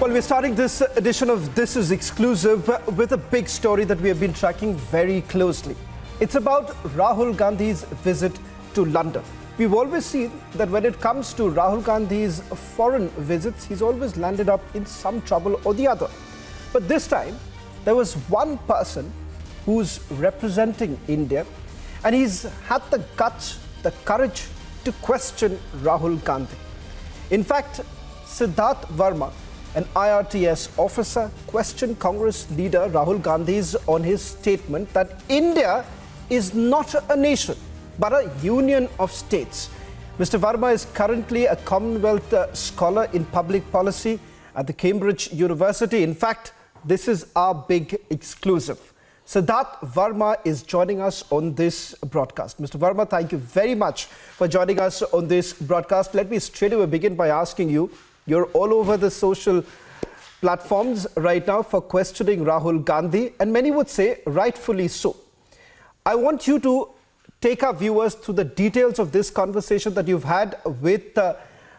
Well, we're starting this edition of This Is Exclusive with a big story that we have been tracking very closely. It's about Rahul Gandhi's visit to London. We've always seen that when it comes to Rahul Gandhi's foreign visits, he's always landed up in some trouble or the other. But this time, there was one person who's representing India, and he's had the guts, the courage to question Rahul Gandhi. In fact, Siddhartha Verma, an IRTS officer, questioned Congress leader Rahul Gandhi's on his statement that India is not a nation, but a union of states. Mr. Varma is currently a Commonwealth scholar in public policy at the Cambridge University. In fact, this is our big exclusive. Siddhartha Verma is joining us on this broadcast. Mr. Verma, thank you very much for joining us on this broadcast. Let me straight away begin by asking you, you're all over the social platforms right now for questioning Rahul Gandhi, and many would say rightfully so. I want you to take our viewers through the details of this conversation that you've had with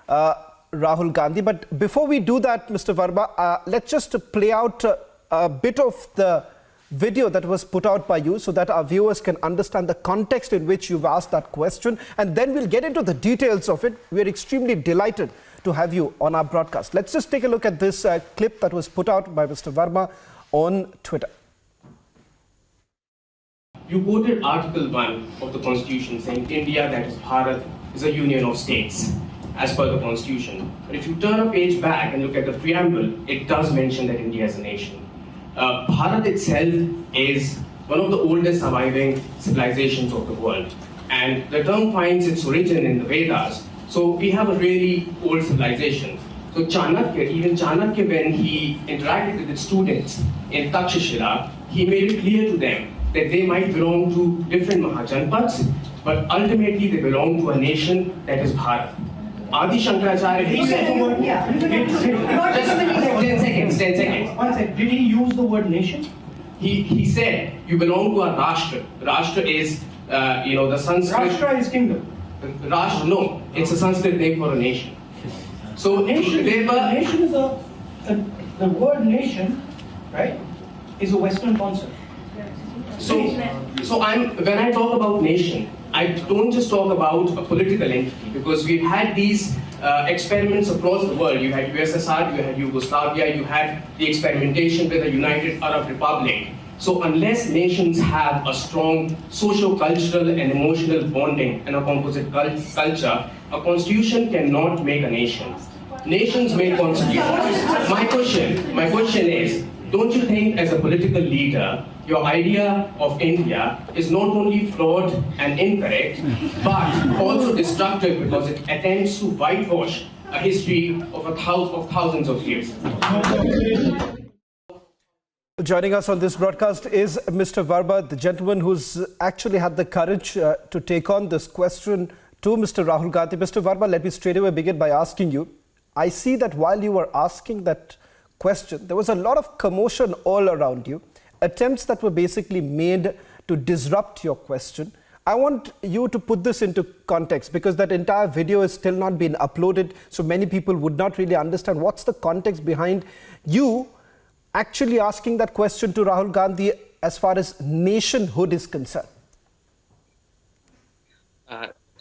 Rahul Gandhi. But before we do that, Mr. Varma, let's just play out a bit of the video that was put out by you so that our viewers can understand the context in which you've asked that question, and then we'll get into the details of it. We're extremely delighted to have you on our broadcast. Let's just take a look at this clip that was put out by Mr. Varma on Twitter. You quoted Article 1 of the Constitution saying India, that is Bharat, is a union of states as per the Constitution. But if you turn a page back and look at the preamble, it does mention that India is a nation. Bharat itself is one of the oldest surviving civilizations of the world. And the term finds its origin in the Vedas. So we have a really old civilization. So Chanakya, even Chanakya, when he interacted with his students in Takshashila, he made it clear to them that they might belong to different Mahajanpads, but ultimately they belong to a nation that is Bharat. Adi Shankaracharya, he said, 10 seconds. One second. Did he use the word nation? He said, you belong to a Rashtra. Rashtra is, the Sanskrit. Rashtra is kingdom. Rashtra, no, it's a Sanskrit name for a nation. So Nation is the word nation, right, is a Western concept. So when I talk about nation, I don't just talk about a political entity, because we've had these experiments across the world. You had USSR, you had Yugoslavia, you had the experimentation with the United Arab Republic. So unless nations have a strong socio-cultural and emotional bonding and a composite culture, a constitution cannot make a nation. Nations make constitutions. My question is, don't you think as a political leader, your idea of India is not only flawed and incorrect, but also destructive because it attempts to whitewash a history of thousands of years? Joining us on this broadcast is Mr. Varma, the gentleman who's actually had the courage to take on this question to Mr. Rahul Gandhi. Mr. Varma, let me straight away begin by asking you, I see that while you were asking that question, there was a lot of commotion all around you, attempts that were basically made to disrupt your question. I want you to put this into context, because that entire video is still not been uploaded, so many people would not really understand what's the context behind you actually asking that question to Rahul Gandhi as far as nationhood is concerned.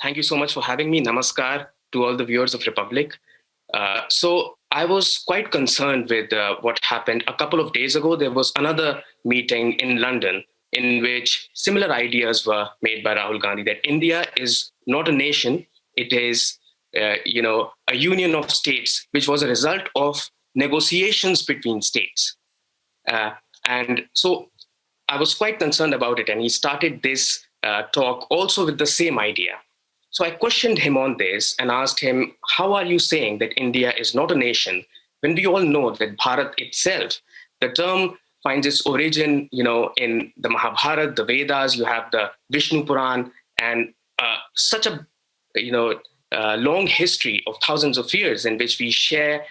Thank you so much for having me. Namaskar to all the viewers of Republic. So I was quite concerned with what happened. A couple of days ago, there was another meeting in London in which similar ideas were made by Rahul Gandhi that India is not a nation. It is, a union of states, which was a result of negotiations between states. And so I was quite concerned about it. And he started this talk also with the same idea. So I questioned him on this and asked him, how are you saying that India is not a nation when we all know that Bharat itself, the term finds its origin, in the Mahabharata, the Vedas, you have the Vishnu Puran, and such a, long history of thousands of years in which we share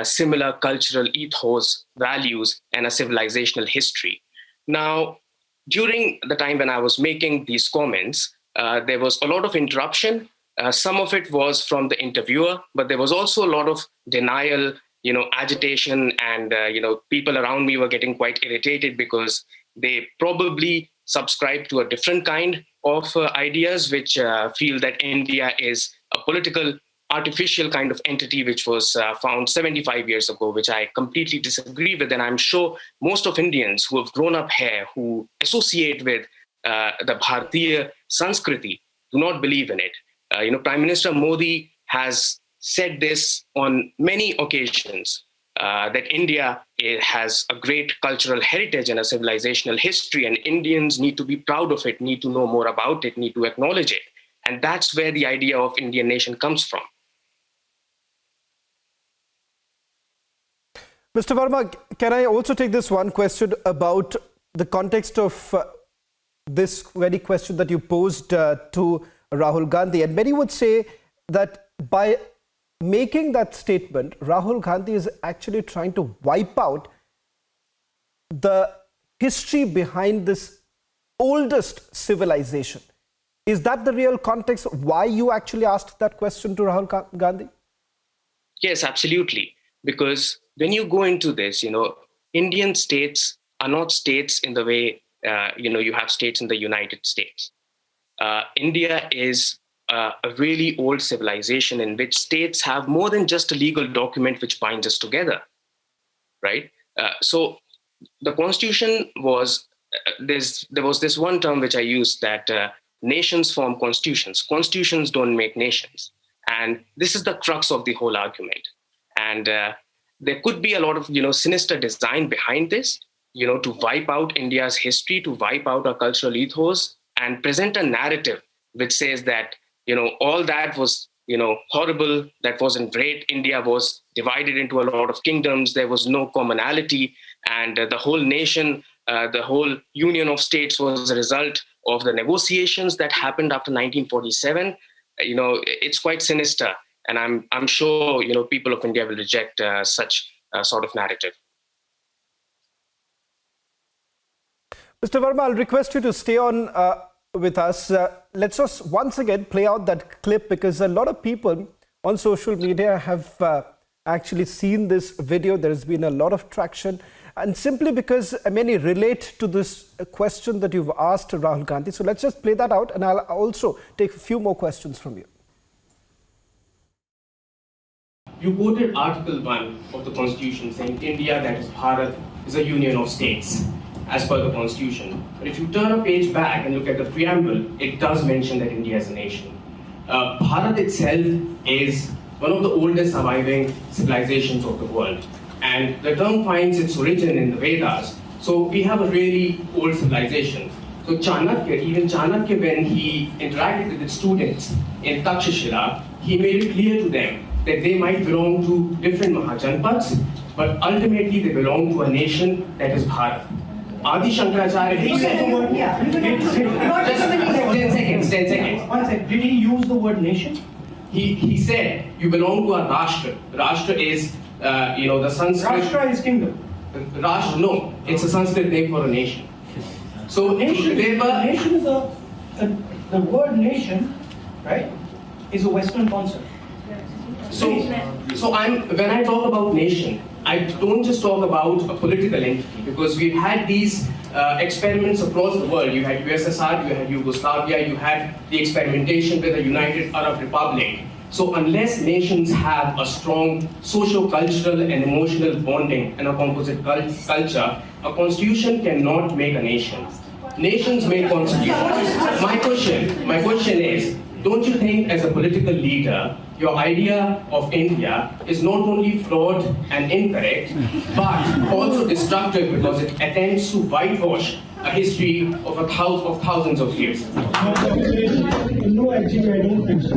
similar cultural ethos, values, and a civilizational history. Now, during the time when I was making these comments, there was a lot of interruption. Some of it was from the interviewer, but there was also a lot of denial agitation, and people around me were getting quite irritated because they probably subscribe to a different kind of ideas, which feel that India is a political artificial kind of entity which was found 75 years ago, which I completely disagree with. And I'm sure most of Indians who have grown up here, who associate with the Bharatiya Sanskriti, do not believe in it. Prime Minister Modi has said this on many occasions, that India has a great cultural heritage and a civilizational history, and Indians need to be proud of it, need to know more about it, need to acknowledge it. And that's where the idea of Indian nation comes from. Mr. Verma, can I also take this one question about the context of this very question that you posed to Rahul Gandhi? And many would say that by making that statement, Rahul Gandhi is actually trying to wipe out the history behind this oldest civilization. Is that the real context why you actually asked that question to Rahul Gandhi? Yes, absolutely. Because when you go into this, Indian states are not states in the way, you have states in the United States. India is a really old civilization in which states have more than just a legal document which binds us together, right? So the constitution was, there was this one term which I used, that nations form constitutions. Constitutions don't make nations. And this is the crux of the whole argument. And there could be a lot of, sinister design behind this, to wipe out India's history, to wipe out our cultural ethos, and present a narrative which says that, all that was, horrible, that wasn't great. India was divided into a lot of kingdoms. There was no commonality. And the whole nation, the whole union of states was a result of the negotiations that happened after 1947. It's quite sinister. And I'm sure, people of India will reject such sort of narrative. Mr. Verma, I'll request you to stay on with us. Let's just once again play out that clip, because a lot of people on social media have actually seen this video. There's been a lot of traction, and simply because many relate to this question that you've asked Rahul Gandhi. So let's just play that out, and I'll also take a few more questions from you. You quoted Article 1 of the Constitution saying India, that is Bharat, is a union of states, as per the Constitution. But if you turn a page back and look at the preamble, it does mention that India is a nation. Bharat itself is one of the oldest surviving civilizations of the world. And the term finds its origin in the Vedas. So we have a really old civilization. So Chanakya, even Chanakya, when he interacted with his students in Takshashila, he made it clear to them that they might belong to different Mahajanpads, but ultimately they belong to a nation that is Bharat. Adi Shankaracharya, he said, just 10 seconds. One second. Did he use the word nation? He said, you belong to a Rashtra. Rashtra is, the Sanskrit. Rashtra is kingdom. Rashtra, no, it's a Sanskrit name for a nation. So Nation is the word nation, right, is a Western concept. So when I talk about nation, I don't just talk about a political entity, because we've had these experiments across the world. You had USSR, you had Yugoslavia, you had the experimentation with the United Arab Republic. So unless nations have a strong socio-cultural and emotional bonding and a composite culture, a constitution cannot make a nation. Nations make constitutions. My question is, don't you think as a political leader, your idea of India is not only flawed and incorrect, but also destructive, because it attempts to whitewash a history of thousands of years? No, actually, I don't think so.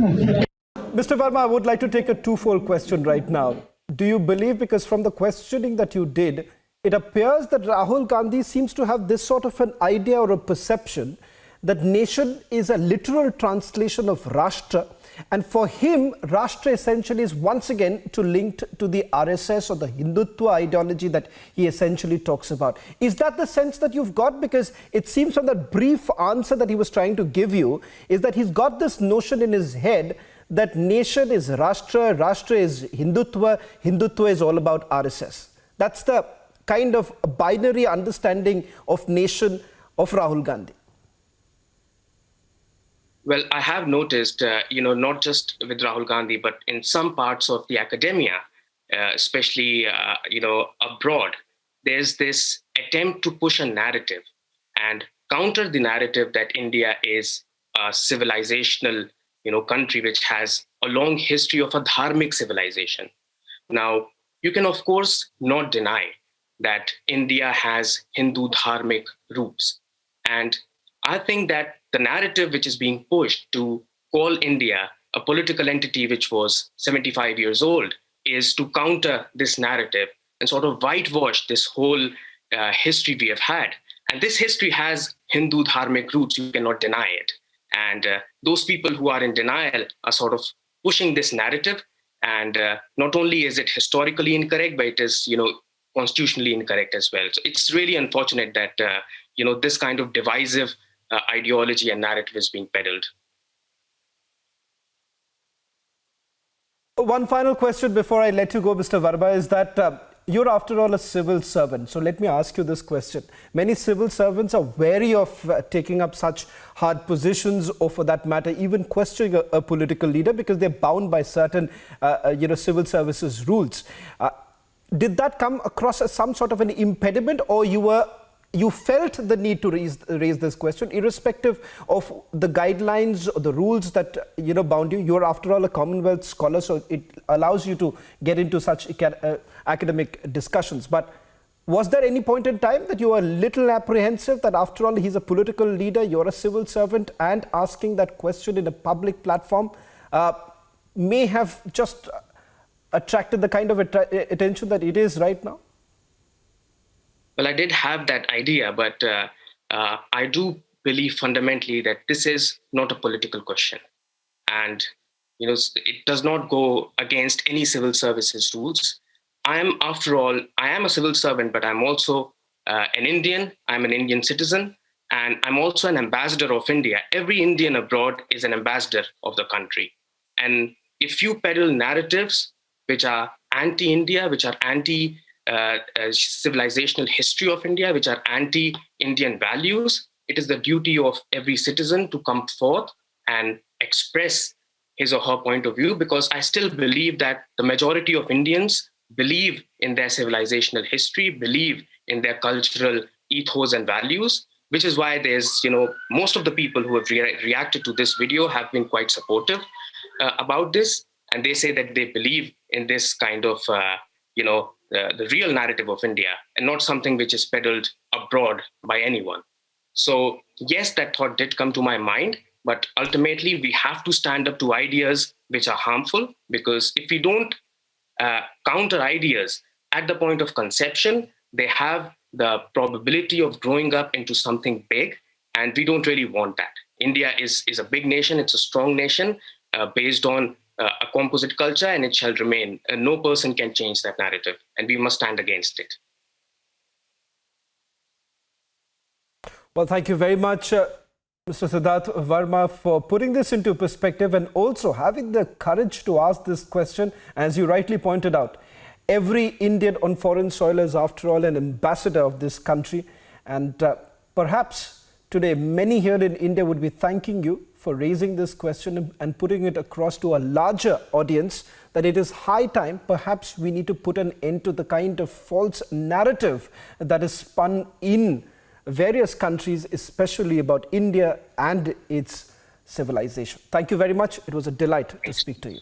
Mr. Varma, I would like to take a twofold question right now. Do you believe, because from the questioning that you did, it appears that Rahul Gandhi seems to have this sort of an idea or a perception that nation is a literal translation of Rashtra, and for him, Rashtra essentially is once again linked to the RSS or the Hindutva ideology that he essentially talks about. Is that the sense that you've got? Because it seems from that brief answer that he was trying to give you, is that he's got this notion in his head that nation is Rashtra, Rashtra is Hindutva, Hindutva is all about RSS. That's the kind of binary understanding of nation of Rahul Gandhi. Well, I have noticed, not just with Rahul Gandhi, but in some parts of the academia, especially, abroad, there's this attempt to push a narrative and counter the narrative that India is a civilizational, country which has a long history of a dharmic civilization. Now, you can, of course, not deny that India has Hindu dharmic roots. And I think that the narrative which is being pushed to call India a political entity which was 75 years old is to counter this narrative and sort of whitewash this whole history we have had. And this history has Hindu dharmic roots, you cannot deny it. And those people who are in denial are sort of pushing this narrative. And not only is it historically incorrect, but it is, constitutionally incorrect as well. So it's really unfortunate that, this kind of divisive ideology and narrative is being peddled. One final question before I let you go, Mr. Varma, is that you're after all a civil servant. So let me ask you this question. Many civil servants are wary of taking up such hard positions, or for that matter, even questioning a political leader because they're bound by certain, civil services rules. Did that come across as some sort of an impediment, or you felt the need to raise this question, irrespective of the guidelines or the rules that bound you? You're after all a Commonwealth scholar, so it allows you to get into such academic discussions. But was there any point in time that you were a little apprehensive that after all he's a political leader, you're a civil servant, and asking that question in a public platform may have just attracted the kind of attention that it is right now? Well, I did have that idea, but I do believe fundamentally that this is not a political question. And, it does not go against any civil services rules. I am a civil servant, but I'm also an Indian. I'm an Indian citizen, and I'm also an ambassador of India. Every Indian abroad is an ambassador of the country. And if you peddle narratives which are anti-India, which are civilizational history of India, which are anti-Indian values, it is the duty of every citizen to come forth and express his or her point of view, because I still believe that the majority of Indians believe in their civilizational history, believe in their cultural ethos and values, which is why there's, most of the people who have reacted to this video have been quite supportive about this. And they say that they believe in this kind of, the real narrative of India, and not something which is peddled abroad by anyone. So yes, that thought did come to my mind, but ultimately we have to stand up to ideas which are harmful, because if we don't counter ideas at the point of conception, they have the probability of growing up into something big, and we don't really want that. India is a big nation, it's a strong nation based on a composite culture, and it shall remain. No person can change that narrative, and we must stand against it. Well, thank you very much, Mr. Siddhartha Verma, for putting this into perspective and also having the courage to ask this question. As you rightly pointed out, every Indian on foreign soil is, after all, an ambassador of this country. And perhaps today, many here in India would be thanking you for raising this question and putting it across to a larger audience, that it is high time, perhaps we need to put an end to the kind of false narrative that is spun in various countries, especially about India and its civilization. Thank you very much. It was a delight to speak to you.